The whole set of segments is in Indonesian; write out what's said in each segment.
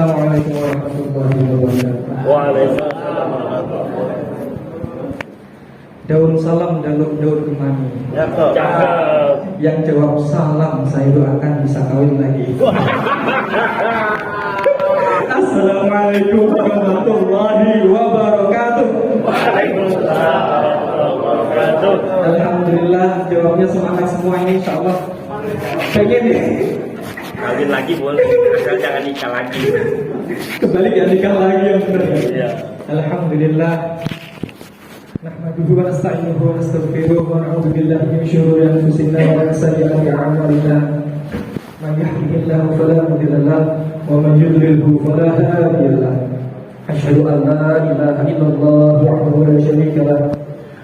Assalamualaikum warahmatullahi wabarakatuh. Waalaikumsalam warahmatullahi wabarakatuh. Daun salam daun kemani. Cakep. Yang jawab salam saya doakan bisa kawin lagi. Assalamualaikum warahmatullahi wabarakatuh. Waalaikumsalam warahmatullahi wabarakatuh. Alhamdulillah jawabnya semangat semua ini insyaallah. Pengen nih. Kawin lagi boleh, asal jangan nikah lagi. Kembali ya nikah lagi yang benar. Iya. Alhamdulillah. Nahmaduhu wa nasta'inuhu wa nastaghfiruh wa na'udzu billahi min shururi anfusina wa min sayyi'ati a'malina. Man yahdihillahu fala mudilla lahu wa man yudlilhu fala hadiya lahu. Asyhadu an la ilaha illallah wahdahu la syarika lahu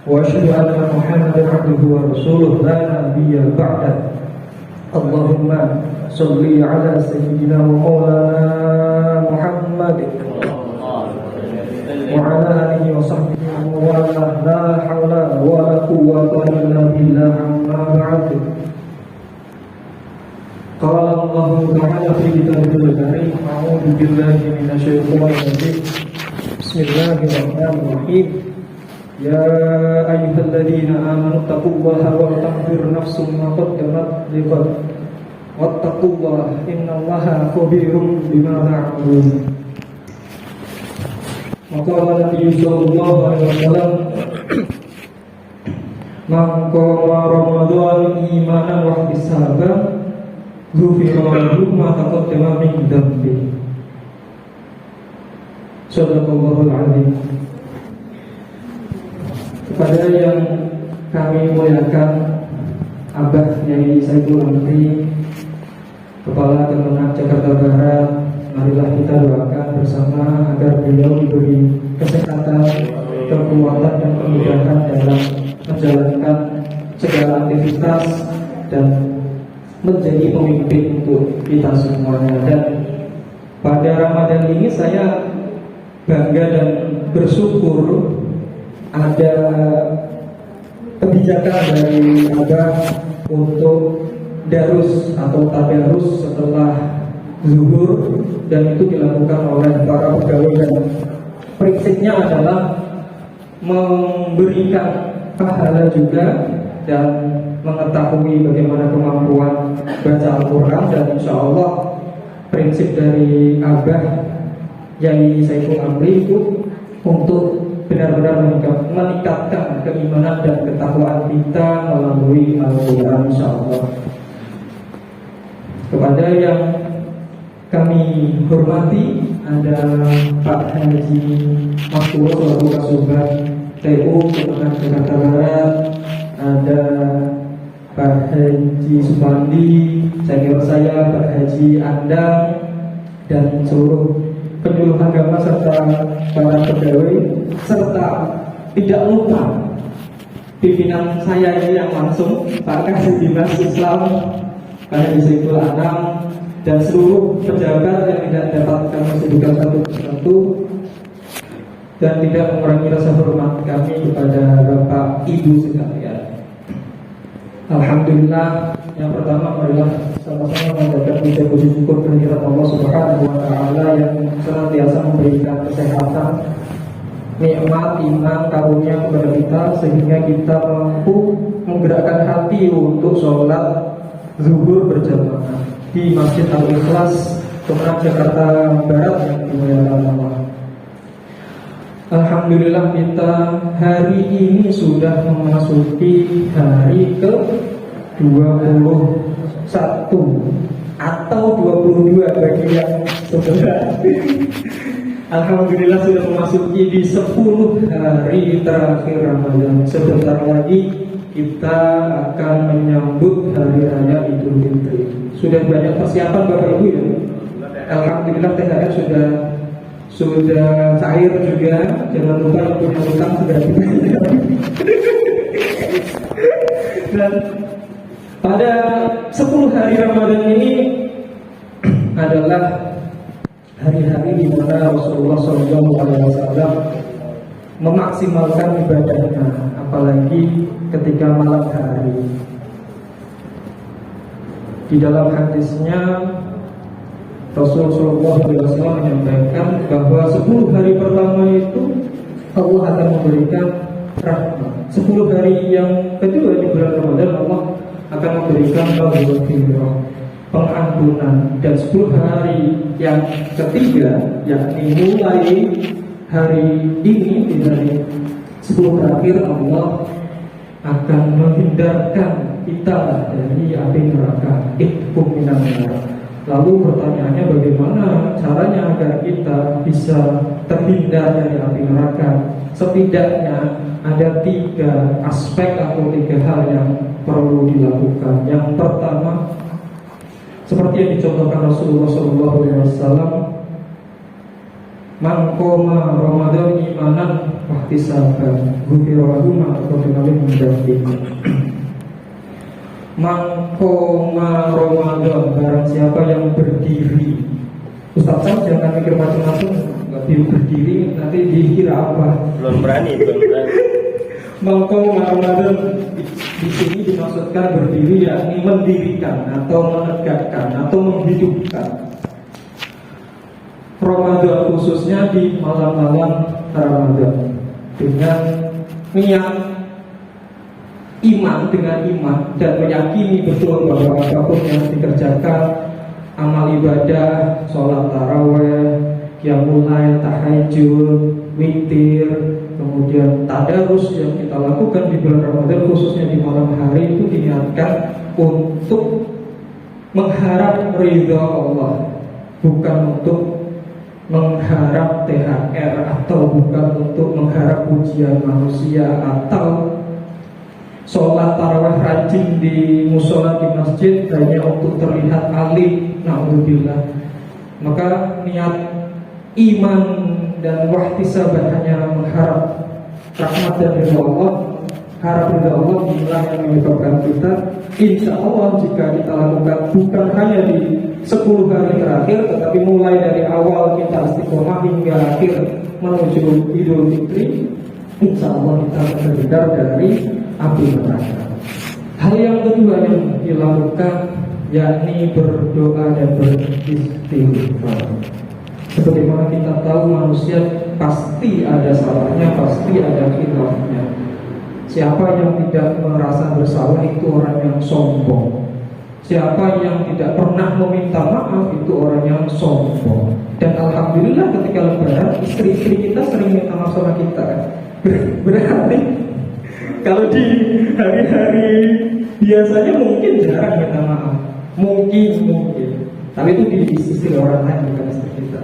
wa asyhadu anna Muhammadan 'abduhu wa rasuluhu la nabiyya ba'dahu. Allahumma sholli ala sayyidina wa maulana Muhammad wa ala alihi wa sahbihi wa la hawla wa la quwwata illa billah amma ba'd. Qala Allah ta'ala fi kitabihil karim a'udzu billahi minasy syaithanir rajim. Bismillahirrahmanirrahim. Ya ayyuhalladzina amanu taqullaha wa tanzur nafsum ma qaddamat lighad wattaqullaha innallaha khabirum bima ta'malun. Maqala Nabi sallallahu alaihi wasallam man qama ramadhan imanan wa ihtisaban ghufira lahu ma taqaddama min dhanbi. Shadaqallahul azim. Kepada yang kami muliakan Abah Yai Saiful Amri, Kepala Kemenang Jakarta Barat, marilah kita doakan bersama agar beliau diberi kesehatan, kekuatan dan kemudahan dalam menjalankan segala aktivitas dan menjadi pemimpin untuk kita semuanya. Dan pada Ramadan ini saya bangga dan bersyukur ada kebijakan dari Abah untuk darus atau tadarus setelah zuhur, dan itu dilakukan oleh para pegawai, dan prinsipnya adalah memberikan pahala juga dan mengetahui bagaimana kemampuan baca Al-Quran. Dan insya Allah prinsip dari Abah Yai Saiful Amri itu untuk benar-benar meningkatkan keimanan dan ketakwaan kita melalui Al-Quran insyaallah. Kepada yang kami hormati ada Pak Haji Maktur selaku Kasubag TU Kemenang Jakarta Barat, ada Pak Haji Supandi, senior saya Pak Haji Andang, dan seluruh penyuluh agama serta para pegawai, serta tidak lupa pimpinan saya ini yang langsung Pak Kasih Dinas Islam, Pak Haji Saiful Anam, dan seluruh pejabat yang tidak dapat kami sebutkan satu persatu, dan tidak mengurangi rasa hormat kami kepada Bapak Ibu sekalian. Alhamdulillah, yang pertama marilah sama-sama mengucapkan puji syukur kehadirat Allah Subhanahu wa taala yang senantiasa memberikan kesehatan, nikmat, iman, karunia kepada kita sehingga kita mampu menggerakkan hati untuk sholat zuhur berjamaah di Masjid Al-Ikhlas Kemenang Jakarta Barat yang dimuliakan Allah. Alhamdulillah kita hari ini sudah memasuki hari ke-21 atau 22 bagi yang sebelah. Alhamdulillah sudah memasuki di 10 hari terakhir Ramadan. Sebentar lagi kita akan menyambut hari raya Idul Fitri. Sudah banyak persiapan Bapak Ibu ya. Alhamdulillah THR sudah cair juga. Jangan lupa yang punya utang segera dibayar. Dan pada 10 hari Ramadan ini adalah hari-hari di mana Rasulullah SAW memaksimalkan ibadahnya, apalagi ketika malam hari. Di dalam hadisnya Rasul Shallallahu Alaihi Wasallam menyampaikan bahwa 10 hari pertama itu Allah akan memberikan rahmat. 10 hari yang kedua di bulan Ramadan Allah akan memberikan maghfirah, pengampunan, dan 10 hari yang ketiga, yakni mulai hari ini di hari 10 terakhir Allah akan menghindarkan kita dari api neraka, itqum minan nar. Lalu pertanyaannya, bagaimana caranya agar kita bisa terhindar dari api neraka? Setidaknya ada 3 aspek atau 3 hal yang perlu dilakukan. Yang pertama, seperti yang dicontohkan Rasulullah SAW, man qoma Ramadan imanan wahtisaban ghufira lahu ma taqaddama min dzambihi. Man qoma Ramadan, barang siapa yang berdiri. Ustaz Sam jangan mikir macam-macam, nggak berdiri nanti dikira apa. Belum berani. Man qoma Ramadan di sini dimaksudkan berdiri, yakni mendirikan atau menegakkan atau menghidupkan Ramadan, khususnya di malam-malam Ramadan, dengan niat iman, dengan iman dan meyakini betul bahwa apapun yang dikerjakan, amal ibadah, sholat taraweh, qiyamul lail, tahajud, witir, kemudian tadarus yang kita lakukan di bulan Ramadan, khususnya di malam hari, itu diniatkan untuk mengharap ridha Allah, bukan untuk mengharap THR, atau bukan untuk mengharap pujian manusia, atau sholat tarawih rajin di musola di masjid hanya untuk terlihat alim. Na'udzubillah. Maka niat iman dan wahtisaban hanya mengharap rahmat dan ridha Allah, harap ridha Allah, inilah yang menyebabkan kita, insya Allah, jika kita lakukan bukan hanya di 10 hari terakhir, tetapi mulai dari awal kita istiqomah hingga akhir menuju Idul Fitri, insya Allah kita akan terhindar dari api neraka. Hal yang kedua yang dilakukan yakni berdoa dan beristighfar. Sebagaimana kita tahu, manusia pasti ada salahnya, pasti ada khilafnya. Siapa yang tidak merasa bersalah itu orang yang sombong. Siapa yang tidak pernah meminta maaf itu orang yang sombong. Dan alhamdulillah ketika lebaran istri-istri kita sering minta maaf sama kita. Berarti kalau di hari-hari biasanya mungkin jarang minta maaf. Mungkin. Tapi itu di sisi orang lain, bukan istri kita.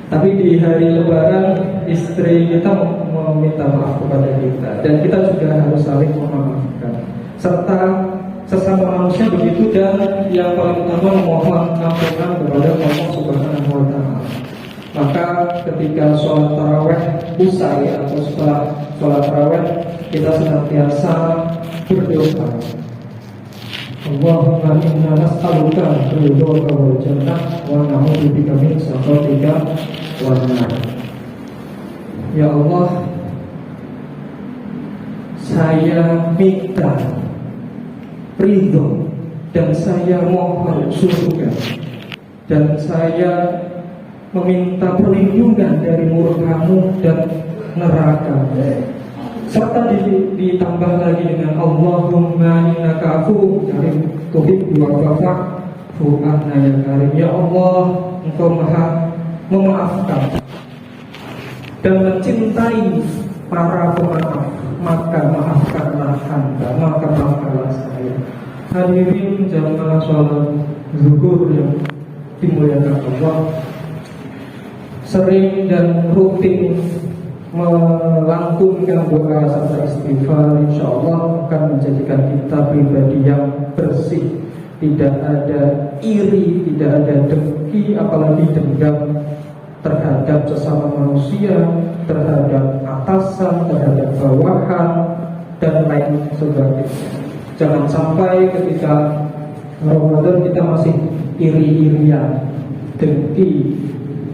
Tapi di hari lebaran istri kita meminta maaf kepada kita, dan kita juga harus saling memaafkan. Serta sesama manusia begitu, dan yang paling utama memohon ampunan kepada Allah Subhanahu wa Ta'ala. Maka ketika sholat taraweh usai atau setelah sholat taraweh, kita senantiasa berdoa, Allahumma inna nas'aluka ridhoka wal jannah wa na'udzubika min sakhatika wan nar. Ya Allah, saya minta ridho dan saya mohon surga, dan saya meminta perlindungan dari murka-Mu dan neraka. Serta ditambah lagi dengan Allahumma innaka afuwwun karim tuhibbul afwa fa'fu anna ya karim. Ya Allah, Engkau Maha memaafkan dan mencintai para pemaaf, maka maafkanlah hamba, maka maafkanlah saya. Hadirin jamaah sholat zuhur yang dimuliakan Allah, sering dan rutin melantunkan doa serta istighfar, insya Allah akan menjadikan kita pribadi yang bersih, tidak ada iri, tidak ada dengki, apalagi dendam terhadap sesama manusia, terhadap atasan, terhadap bawahan, dan lain sebagainya. Jangan sampai ketika Ramadan kita masih iri-irian, dengki,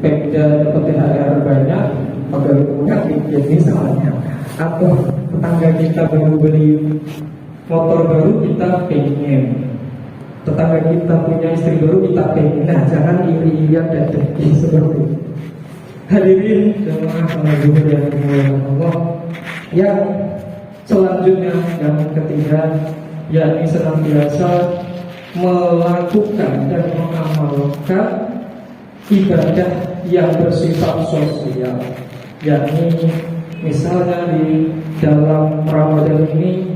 Pemda dapat THR banyak, pegawai punya ya misalnya, atau tetangga kita baru beli motor baru, kita pengen tetangga kita punya istri baru kita pengen, nah jangan iri-irian dan dengki seperti itu. Hadirin jemaah pengajian yang dimuliakan Allah, yang selanjutnya yang ketiga, yakni senantiasa melakukan dan mengamalkan ibadah yang bersifat sosial, yakni misalnya di dalam Ramadan ini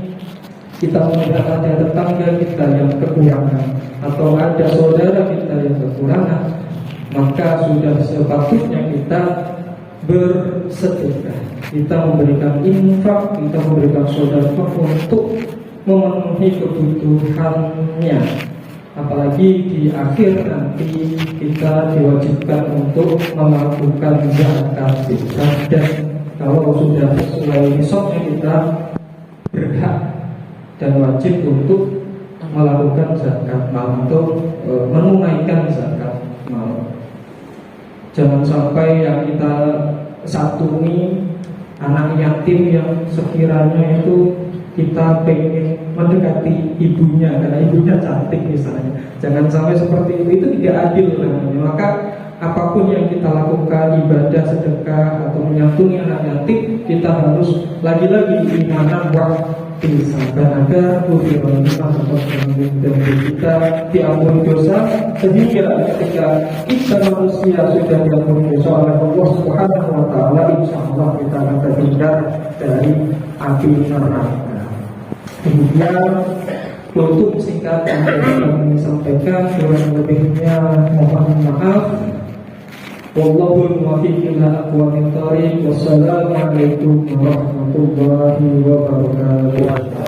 kita melihat ada tetangga kita yang kekurangan atau ada saudara kita yang kekurangan, maka sudah sepatutnya kita bersedekah, kita memberikan infak, kita memberikan sedekah untuk memenuhi kebutuhannya. Apalagi di akhir nanti kita diwajibkan untuk melakukan zakat fitrah, dan kalau sudah sesuai nisabnya kita berhak dan wajib untuk melakukan zakat mal atau menunaikan zakat mal. Jangan sampai yang kita satuni anak yatim yang sekiranya itu kita pengen mendekati ibunya karena ibunya cantik misalnya. Jangan sampai seperti itu tidak adil namanya. Maka apapun yang kita lakukan, ibadah, sedekah atau menyantuni anak yatim, kita harus lagi-lagi imanan waktu sabar agar hubungan dan kita diampuni dosa, sehingga ketika kita manusia sudah diampuni dosa oleh Allah Subhanahu wa taala, insyaallah kita akan terhindar dari api neraka. Demikian untuk singkat yang kami sampaikan, kurang lebihnya mohon maaf. Wallahul muwaffiq ila aqwamit thoriq. Wassalamualaikum warahmatullahi wabarakatuh.